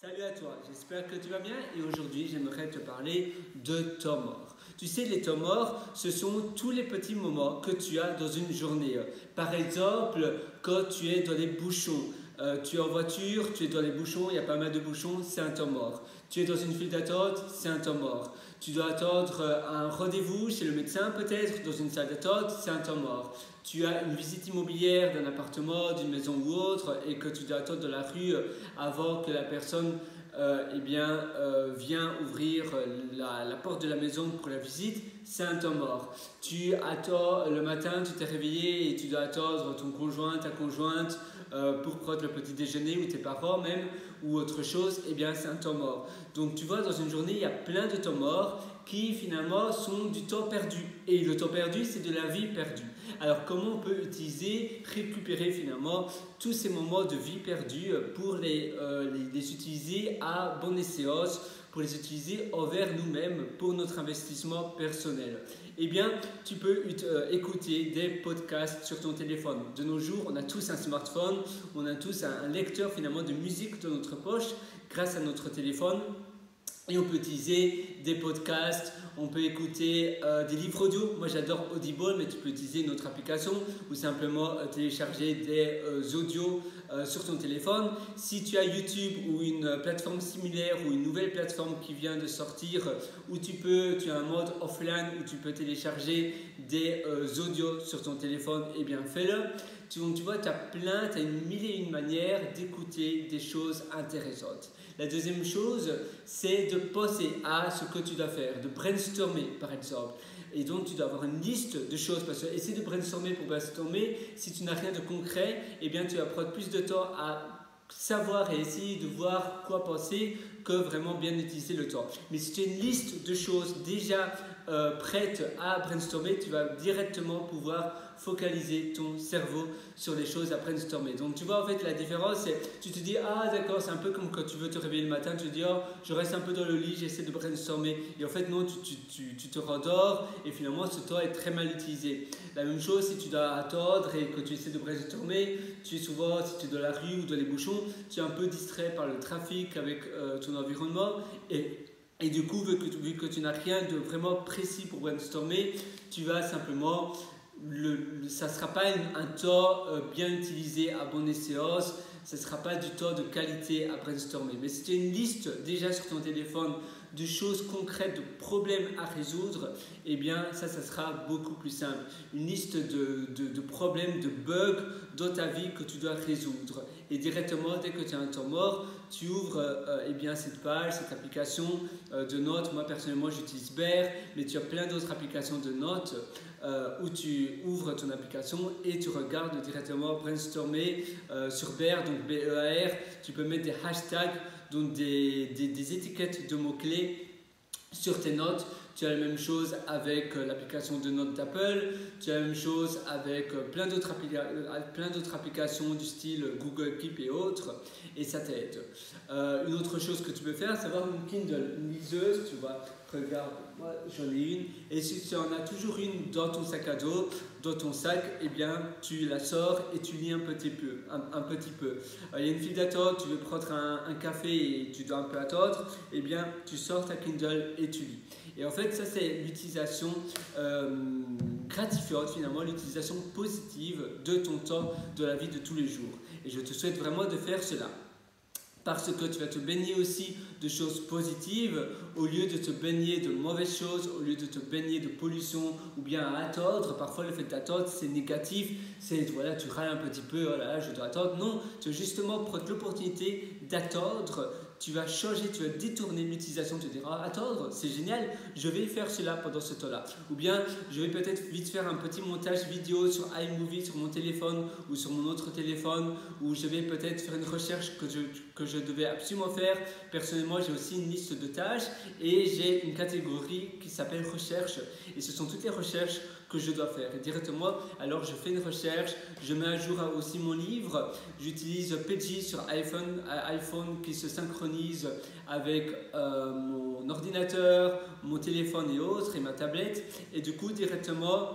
Salut à toi, j'espère que tu vas bien et aujourd'hui j'aimerais te parler de temps mort. Tu sais, les temps morts, ce sont tous les petits moments que tu as dans une journée. Par exemple, quand tu es dans les bouchons, tu es en voiture, tu es dans les bouchons, il y a pas mal de bouchons, c'est un temps mort. Tu es dans une file d'attente, c'est un temps mort. Tu dois attendre un rendez-vous chez le médecin peut-être, dans une salle d'attente, c'est un temps mort. Tu as une visite immobilière d'un appartement, d'une maison ou autre et que tu dois attendre dans la rue avant que la personne vient ouvrir la porte de la maison pour la visite, c'est un temps mort. Tu attends le matin, tu t'es réveillé et tu dois attendre ton conjoint, ta conjointe pour prendre le petit déjeuner ou tes parents même ou autre chose, eh bien c'est un temps mort. Donc tu vois, dans une journée, il y a plein de temps morts qui finalement sont du temps perdu. Et le temps perdu, c'est de la vie perdue. Alors comment on peut récupérer finalement tous ces moments de vie perdus pour les utiliser à bon escient, pour les utiliser envers nous-mêmes pour notre investissement personnel? Eh bien, tu peux écouter des podcasts sur ton téléphone. De nos jours, on a tous un smartphone, on a tous un lecteur finalement de musique dans notre poche grâce à notre téléphone. Et on peut utiliser des podcasts, on peut écouter des livres audio. Moi j'adore Audible, mais tu peux utiliser une autre application ou simplement télécharger des audios sur ton téléphone. Si tu as YouTube ou une plateforme similaire ou une nouvelle plateforme qui vient de sortir où tu as un mode offline où tu peux télécharger des audios sur ton téléphone, eh bien fais-le. Tu vois, tu as mille et une manières d'écouter des choses intéressantes. La deuxième chose, c'est de penser à ce que tu dois faire, de brainstormer par exemple. Et donc, tu dois avoir une liste de choses. Parce que essayer de brainstormer pour brainstormer, si tu n'as rien de concret, eh bien, tu vas prendre plus de temps à savoir et essayer de voir quoi penser que vraiment bien utiliser le temps. Mais si tu as une liste de choses déjà prêtes à brainstormer, tu vas directement pouvoir focaliser ton cerveau sur les choses à brainstormer. Donc tu vois, en fait la différence c'est, tu te dis ah d'accord, c'est un peu comme quand tu veux te réveiller le matin, tu te dis oh je reste un peu dans le lit, j'essaie de brainstormer et en fait non, tu te rendors et finalement ce temps est très mal utilisé. La même chose si tu dois attendre et que tu essaies de brainstormer, tu es souvent, si tu es dans la rue ou dans les bouchons, tu es un peu distrait par le trafic avec ton environnement et du coup, vu que tu n'as rien de vraiment précis pour brainstormer, tu vas simplement, ça ne sera pas un temps bien utilisé à bon escient, ce ne sera pas du temps de qualité à brainstormer. Mais si tu as une liste déjà sur ton téléphone de choses concrètes, de problèmes à résoudre, eh bien ça sera beaucoup plus simple. Une liste de problèmes, de bugs dans ta vie que tu dois résoudre. Et directement, dès que tu as un temps mort, tu ouvres cette page, cette application de notes. Moi personnellement, j'utilise Bear, mais tu as plein d'autres applications de notes où tu ouvres ton application et tu regardes directement brainstormer sur Bear, donc B-E-A-R. Tu peux mettre des hashtags, donc des étiquettes de mots-clés sur tes notes. Tu as la même chose avec l'application de notes d'Apple, tu as la même chose avec plein d'autres applications du style Google Keep et autres, et ça t'aide. Une autre chose que tu peux faire, c'est avoir une Kindle, une liseuse, tu vois, regarde, moi j'en ai une, et si tu en as toujours une dans ton sac à dos, dans ton sac, eh bien tu la sors et tu lis un petit peu. Il y a une file d'attente, tu veux prendre un café et tu dois un peu attendre, eh bien tu sors ta Kindle et tu lis. Et en fait, ça c'est l'utilisation gratifiante finalement, l'utilisation positive de ton temps, de la vie de tous les jours. Et je te souhaite vraiment de faire cela. Parce que tu vas te baigner aussi de choses positives au lieu de te baigner de mauvaises choses, au lieu de te baigner de pollution ou bien à attendre. Parfois le fait d'attendre c'est négatif, c'est voilà, tu râles un petit peu, oh là là je dois attendre. Non, tu vas justement prendre l'opportunité d'attendre. Tu vas changer, tu vas détourner l'utilisation, tu te diras attendre, c'est génial, je vais faire cela pendant ce temps-là. Ou bien je vais peut-être vite faire un petit montage vidéo sur iMovie sur mon téléphone ou sur mon autre téléphone, ou je vais peut-être faire une recherche que je devais absolument faire. Personnellement, j'ai aussi une liste de tâches et j'ai une catégorie qui s'appelle recherche et ce sont toutes les recherches que je dois faire. Et directement, alors je fais une recherche, je mets à jour aussi mon livre, j'utilise Peggy sur iPhone qui se synchronise avec mon ordinateur, mon téléphone et autres, et ma tablette. Et du coup, directement,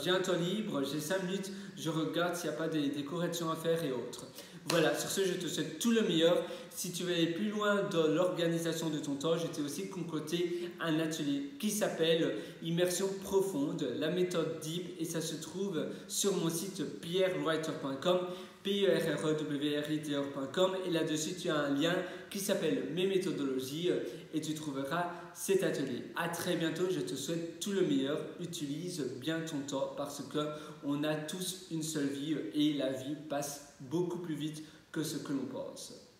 j'ai un temps libre, j'ai 5 minutes, je regarde s'il n'y a pas des corrections à faire et autres. Voilà, sur ce, je te souhaite tout le meilleur. si tu veux aller plus loin dans l'organisation de ton temps, je t'ai aussi concocté un atelier qui s'appelle Immersion profonde, la méthode Deep, et ça se trouve sur mon site pierrewriter.com, pierrewriter.com, et là-dessus tu as un lien qui s'appelle Mes méthodologies et tu trouveras cet atelier. À très bientôt, je te souhaite tout le meilleur. Utilise bien ton temps parce qu'on a tous une seule vie et la vie passe beaucoup plus vite que ce que l'on pense.